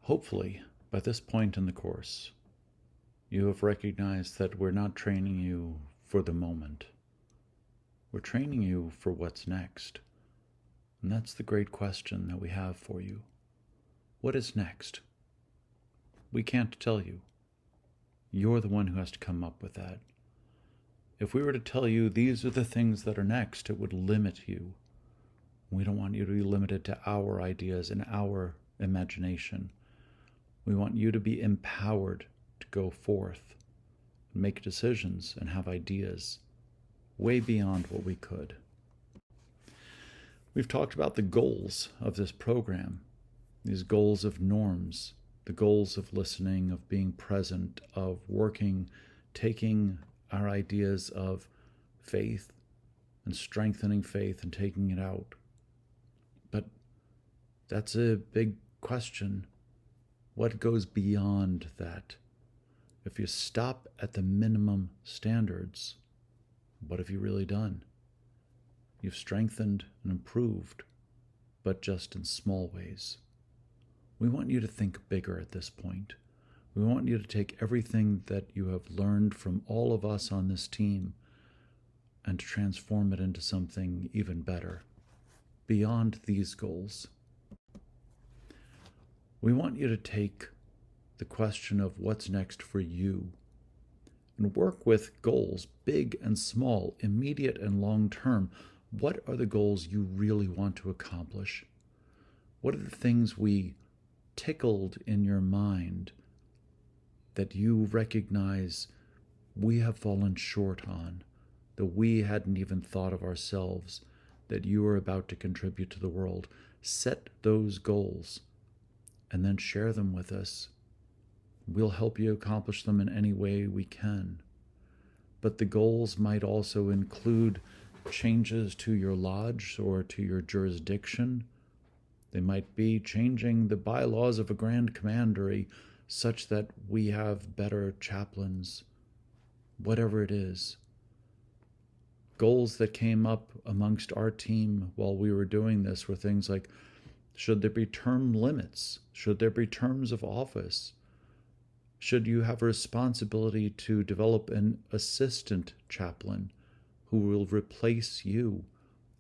Hopefully, by this point in the course, you have recognized that we're not training you for the moment. We're training you for what's next. And that's the great question that we have for you. What is next? We can't tell you. You're the one who has to come up with that. If we were to tell you these are the things that are next, it would limit you. We don't want you to be limited to our ideas and our imagination. We want you to be empowered to go forth, make decisions, and have ideas way beyond what we could. We've talked about the goals of this program, these goals of norms, the goals of listening, of being present, of working, taking our ideas of faith and strengthening faith and taking it out. But that's a big question. What goes beyond that? If you stop at the minimum standards, what have you really done? You've strengthened and improved, but just in small ways. We want you to think bigger at this point. We want you to take everything that you have learned from all of us on this team and to transform it into something even better, beyond these goals. We want you to take the question of what's next for you and work with goals, big and small, immediate and long-term. What are the goals you really want to accomplish? What are the things we tickled in your mind that you recognize we have fallen short on, that we hadn't even thought of ourselves, that you are about to contribute to the world? Set those goals and then share them with us. We'll help you accomplish them in any way we can. But the goals might also include changes to your lodge or to your jurisdiction. They might be changing the bylaws of a Grand Commandery such that we have better chaplains. Whatever it is. Goals that came up amongst our team while we were doing this were things like, should there be term limits? Should there be terms of office? Should you have a responsibility to develop an assistant chaplain who will replace you,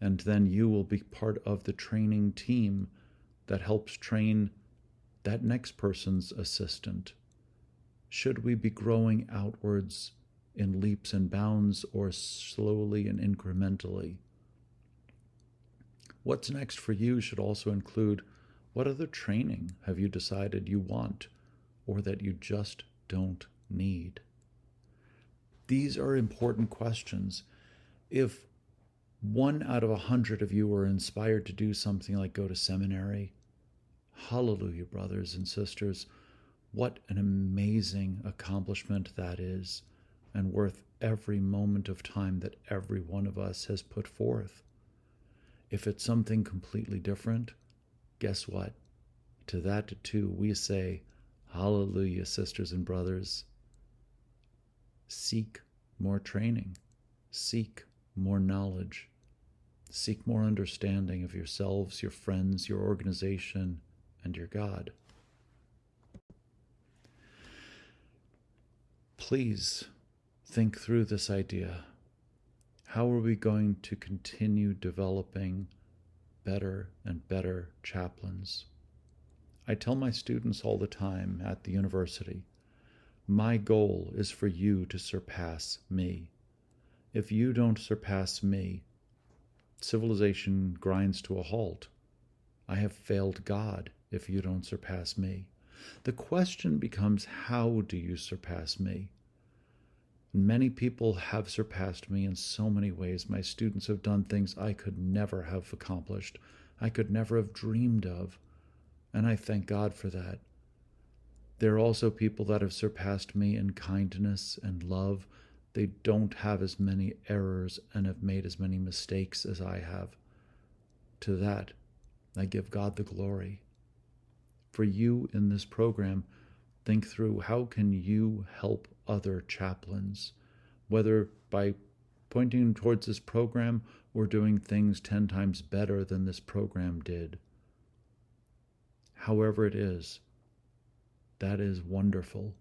and then you will be part of the training team that helps train that next person's assistant? Should we be growing outwards in leaps and bounds or slowly and incrementally? What's next for you should also include, what other training have you decided you want or that you just don't need? These are important questions. If 1 out of 100 of you are inspired to do something like go to seminary, hallelujah, brothers and sisters. What an amazing accomplishment that is, and worth every moment of time that every one of us has put forth. If it's something completely different, guess what? To that too, we say, hallelujah, sisters and brothers. Seek more training. Seek more knowledge. Seek more understanding of yourselves, your friends, your organization, and your God. Please think through this idea. How are we going to continue developing better and better chaplains? I tell my students all the time at the university, my goal is for you to surpass me. If you don't surpass me, civilization grinds to a halt. I have failed God if you don't surpass me. The question becomes, how do you surpass me? Many people have surpassed me in so many ways. My students have done things I could never have accomplished, I could never have dreamed of, and I thank God for that. There are also people that have surpassed me in kindness and love. They don't have as many errors and have made as many mistakes as I have. To that, I give God the glory. For you in this program, think through how can you help other chaplains, whether by pointing towards this program or doing things 10 times better than this program did. However it is, That is wonderful.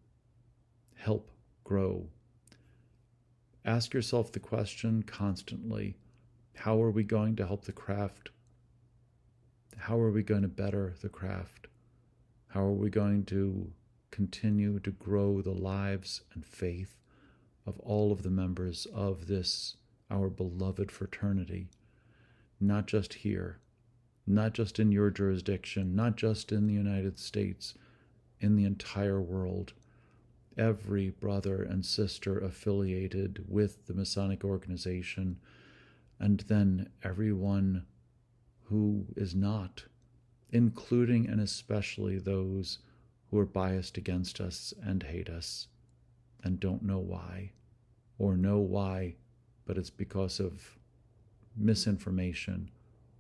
Help grow. Ask yourself the question constantly, how are we going to help the craft? How are we going to better the craft? How are we going to continue to grow the lives and faith of all of the members of this, our beloved fraternity, not just here, not just in your jurisdiction, not just in the United States, in the entire world. Every brother and sister affiliated with the Masonic organization, and then everyone who is not, including and especially those who are biased against us and hate us and don't know why, or know why, but it's because of misinformation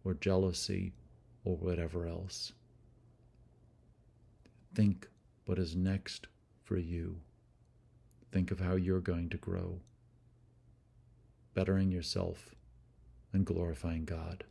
or jealousy or whatever else. Think what is next for you. Think of how you're going to grow, bettering yourself and glorifying God.